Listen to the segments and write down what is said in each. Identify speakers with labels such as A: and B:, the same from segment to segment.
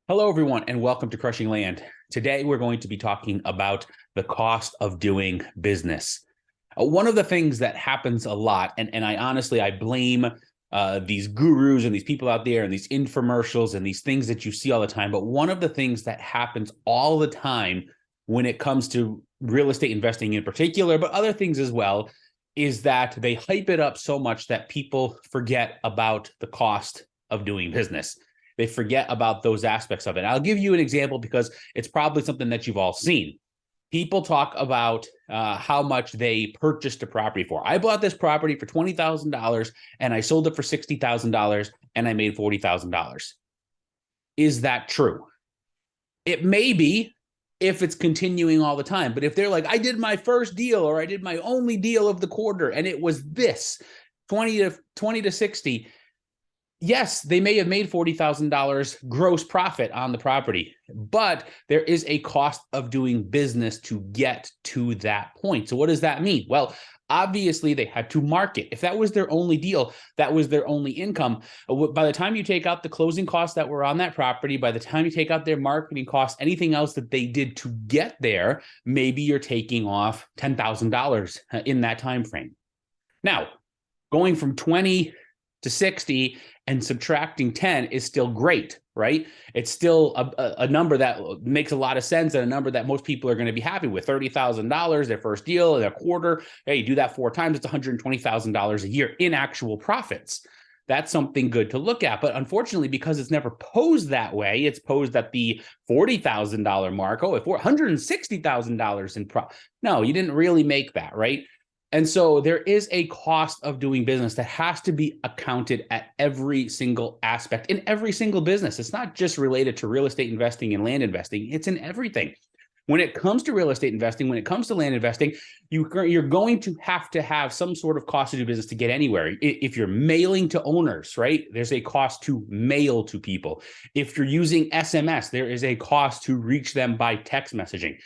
A: Hello, everyone, and welcome to Crushing Land. Today, we're going to be talking about the cost of doing business. One of the things that happens a lot, and I honestly, I blame these gurus and these people out there and these infomercials and these things that you see all the time. But one of the things that happens all the time when it comes to real estate investing in particular, but other things as well, is that they hype it up so much that people forget about the cost of doing business. They forget about those aspects of it. I'll give you an example because it's probably something that you've all seen. People talk about how much they purchased a property for. I bought this property for $20,000 and I sold it for $60,000 and I made $40,000. Is that true? It may be if it's continuing all the time. But if they're like, I did my first deal or I did my only deal of the quarter and it was this 20 to 60, yes, they may have made $40,000 gross profit on the property, but there is a cost of doing business to get to that point. So what does that mean? Well, obviously they had to market. If that was their only deal, that was their only income. By the time you take out the closing costs that were on that property, by the time you take out their marketing costs, anything else that they did to get there, maybe you're taking off $10,000 in that time frame. Now, going from 20 to 60 and subtracting 10 is still great, right? It's still a number that makes a lot of sense and a number that most people are going to be happy with. $30,000, their first deal, their quarter. Hey, you do that 4 times, it's $120,000 a year in actual profits. That's something good to look at. But unfortunately, because it's never posed that way, it's posed at the $40,000 mark. Oh, if we're $160,000 in profit. No, you didn't really make that, right? And so there is a cost of doing business that has to be accounted at every single aspect in every single business. It's not just related to real estate investing and land investing. It's in everything. When it comes to real estate investing, when it comes to land investing, you're going to have some sort of cost to do business to get anywhere. If you're mailing to owners, right, there's a cost to mail to people. If you're using SMS, there is a cost to reach them by text messaging.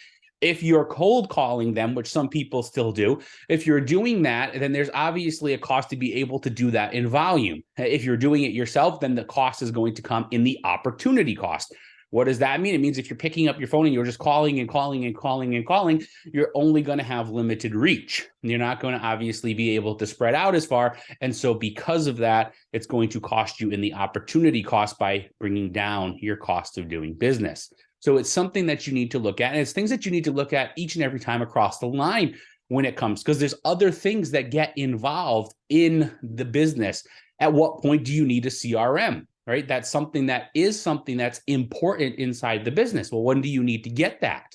A: If you're cold calling them, which some people still do, if you're doing that, then there's obviously a cost to be able to do that in volume. If you're doing it yourself, then the cost is going to come in the opportunity cost. What does that mean? It means if you're picking up your phone and you're just calling and calling and calling and calling, you're only going to have limited reach. You're not going to obviously be able to spread out as far. And so because of that, it's going to cost you in the opportunity cost by bringing down your cost of doing business. So it's something that you need to look at, and it's things that you need to look at each and every time across the line when it comes, because there's other things that get involved in the business. At what point do you need a CRM, right? That's something that's important inside the business. Well, when do you need to get that?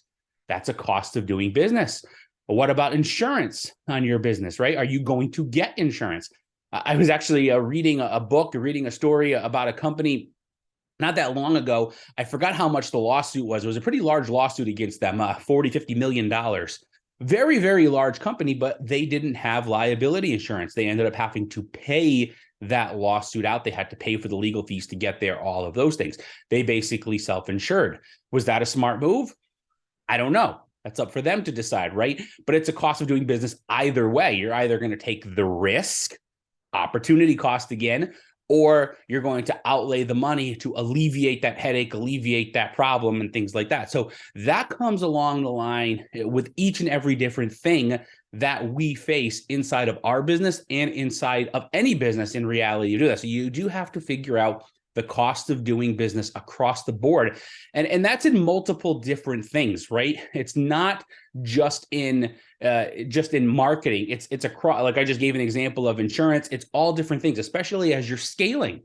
A: That's a cost of doing business. Well, what about insurance on your business, right? Are you going to get insurance? I was actually reading a story about a company not that long ago. I forgot how much the lawsuit was. It was a pretty large lawsuit against them, $40-50 million. Very, very large company, but they didn't have liability insurance. They ended up having to pay that lawsuit out. They had to pay for the legal fees to get there, all of those things. They basically self-insured. Was that a smart move? I don't know. That's up for them to decide, right? But it's a cost of doing business either way. You're either going to take the risk, opportunity cost again, or you're going to outlay the money to alleviate that headache, alleviate that problem, and things like that. So that comes along the line with each and every different thing that we face inside of our business and inside of any business in reality. You do that. So you do have to figure out the cost of doing business across the board. And that's in multiple different things, right? It's not just in marketing. It's across, like I just gave an example of insurance. It's all different things, especially as you're scaling,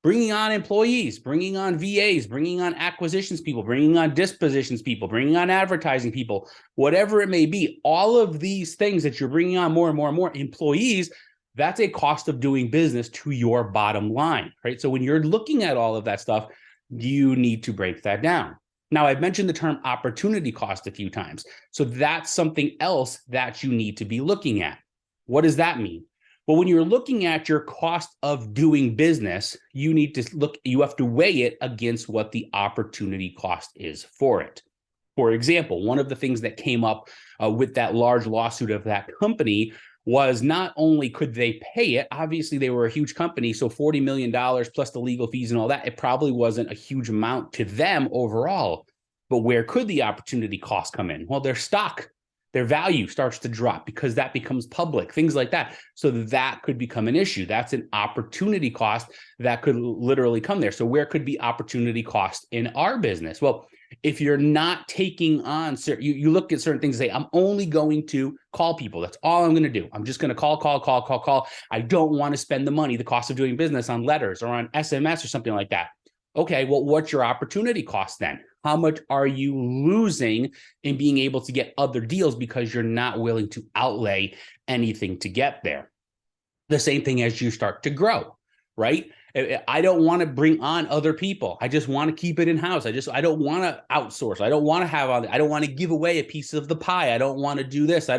A: bringing on employees, bringing on VAs, bringing on acquisitions people, bringing on dispositions people, bringing on advertising people, whatever it may be. All of these things that you're bringing on more and more and more employees, that's a cost of doing business to your bottom line, right? So when you're looking at all of that stuff, you need to break that down. Now, I've mentioned the term opportunity cost a few times. So that's something else that you need to be looking at. What does that mean? Well, when you're looking at your cost of doing business, you have to weigh it against what the opportunity cost is for it. For example, one of the things that came up with that large lawsuit of that company was not only could they pay it, obviously they were a huge company, so $40 million plus the legal fees and all that, it probably wasn't a huge amount to them overall. But where could the opportunity cost come in? Well, their stock, their value starts to drop because that becomes public, things like that. So that could become an issue. That's an opportunity cost that could literally come there. So where could be opportunity cost in our business? Well, if you're not taking on, you look at certain things and say, I'm only going to call people. That's all I'm going to do. I'm just going to call. I don't want to spend the money, the cost of doing business on letters or on SMS or something like that. Okay, well, what's your opportunity cost then? How much are you losing in being able to get other deals because you're not willing to outlay anything to get there? The same thing as you start to grow, right? I don't want to bring on other people. I just want to keep it in-house. I don't want to outsource. I don't want to I don't want to give away a piece of the pie. I don't want to do this.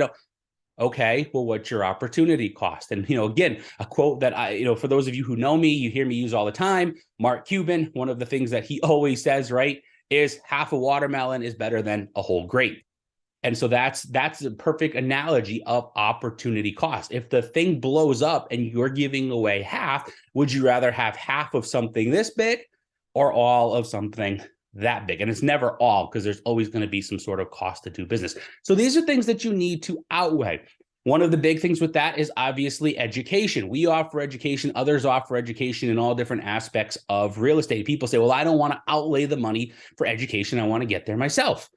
A: Okay, well, what's your opportunity cost? And, again, a quote that for those of you who know me, you hear me use all the time, Mark Cuban, one of the things that he always says, right, is half a watermelon is better than a whole grape. And so that's a perfect analogy of opportunity cost. If the thing blows up and you're giving away half, would you rather have half of something this big or all of something that big? And it's never all, because there's always going to be some sort of cost to do business. So these are things that you need to outweigh. One of the big things with that is obviously education. We offer education. Others offer education in all different aspects of real estate. People say, well, I don't want to outlay the money for education. I want to get there myself.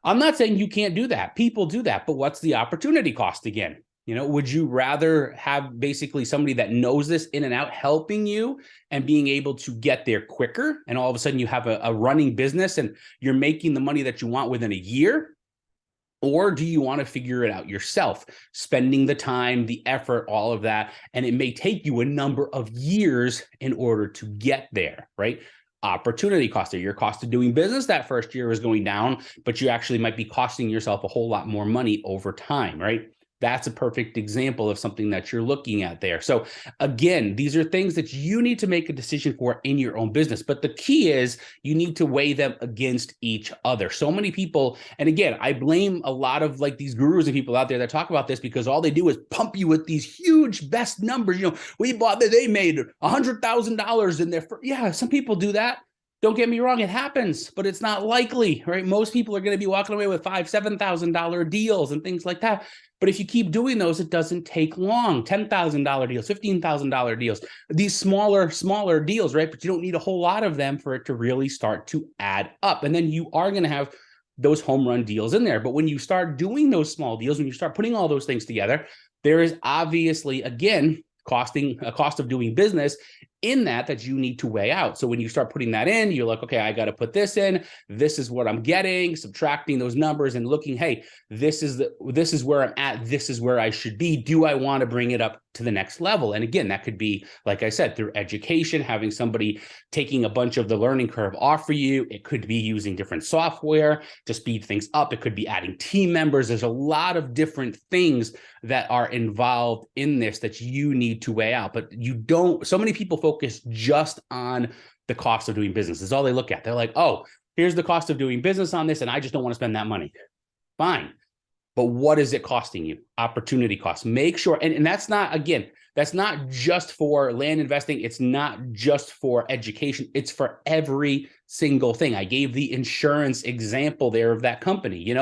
A: I'm not saying you can't do that. People do that. But what's the opportunity cost again? Would you rather have basically somebody that knows this in and out helping you and being able to get there quicker? And all of a sudden you have a running business and you're making the money that you want within a year? Or do you want to figure it out yourself, spending the time, the effort, all of that? And it may take you a number of years in order to get there, right? Opportunity cost. Your cost of doing business that first year is going down, but you actually might be costing yourself a whole lot more money over time, right? That's a perfect example of something that you're looking at there. So again, these are things that you need to make a decision for in your own business. But the key is you need to weigh them against each other. So many people, and again, I blame a lot of these gurus and people out there that talk about this because all they do is pump you with these huge best numbers. They made $100,000 in their first. Yeah, some people do that. Don't get me wrong, it happens, but it's not likely, right? Most people are going to be walking away with $5,000, $7,000 deals and things like that. But if you keep doing those, it doesn't take long. $10,000 deals, $15,000 deals, these smaller deals, right? But you don't need a whole lot of them for it to really start to add up. And then you are going to have those home run deals in there. But when you start doing those small deals, when you start putting all those things together, there is obviously, again, a cost of doing business in that you need to weigh out. So when you start putting that in, you're like, okay, I got to put this in. This is what I'm getting, subtracting those numbers and looking, hey, this is where I'm at. This is where I should be. Do I want to bring it up to the next level? And again, that could be, like I said, through education, having somebody taking a bunch of the learning curve off for you. It could be using different software to speed things up. It could be adding team members. There's a lot of different things that are involved in this that you need to weigh out. But so many people focus just on the cost of doing business. Is all they look at. They're like, oh, here's the cost of doing business on this, and I just don't want to spend that money. Fine. But what is it costing you? Opportunity cost. Make sure, and that's not, again, that's not just for land investing. It's not just for education. It's for every single thing. I gave the insurance example there of that company.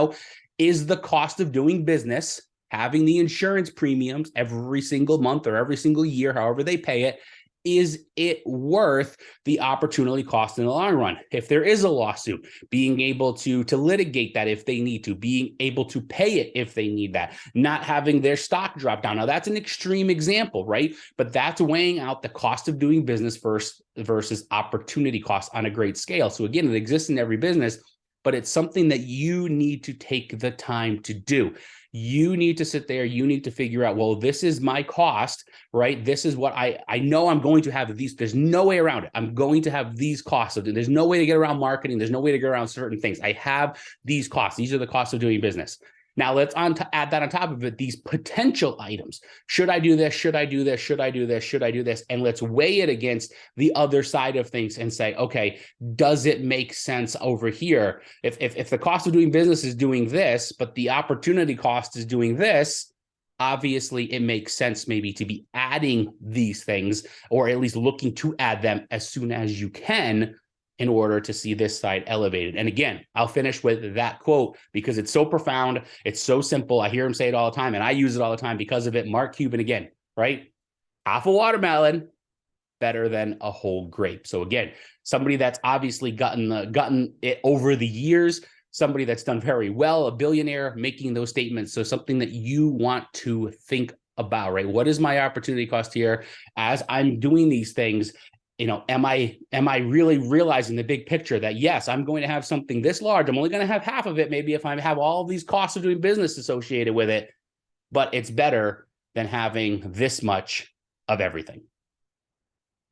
A: Is the cost of doing business, having the insurance premiums every single month or every single year, however they pay it, is it worth the opportunity cost in the long run? If there is a lawsuit, being able to litigate that if they need to, being able to pay it if they need that, not having their stock drop down. Now, that's an extreme example, right? But that's weighing out the cost of doing business versus opportunity cost on a great scale. So again, it exists in every business, but it's something that you need to take the time to do. You need to sit there. You need to figure out, well, this is my cost, right? This is what I know I'm going to have these. There's no way around it. I'm going to have these costs. There's no way to get around marketing. There's no way to get around certain things. I have these costs. These are the costs of doing business. Now let's add that on top of it, these potential items. Should I do this? Should I do this? Should I do this? Should I do this? And let's weigh it against the other side of things and say, okay, does it make sense over here? If the cost of doing business is doing this, but the opportunity cost is doing this, obviously it makes sense maybe to be adding these things, or at least looking to add them as soon as you can in order to see this side elevated. And again, I'll finish with that quote because it's so profound. It's so simple. I hear him say it all the time, and I use it all the time because of it. Mark Cuban again, right? Half a watermelon, better than a whole grape. So again, somebody that's obviously gotten it over the years, somebody that's done very well, a billionaire making those statements. So something that you want to think about, right? What is my opportunity cost here as I'm doing these things? Am I really realizing the big picture that yes, I'm going to have something this large. I'm only going to have half of it, maybe if I have all these costs of doing business associated with it, but it's better than having this much of everything.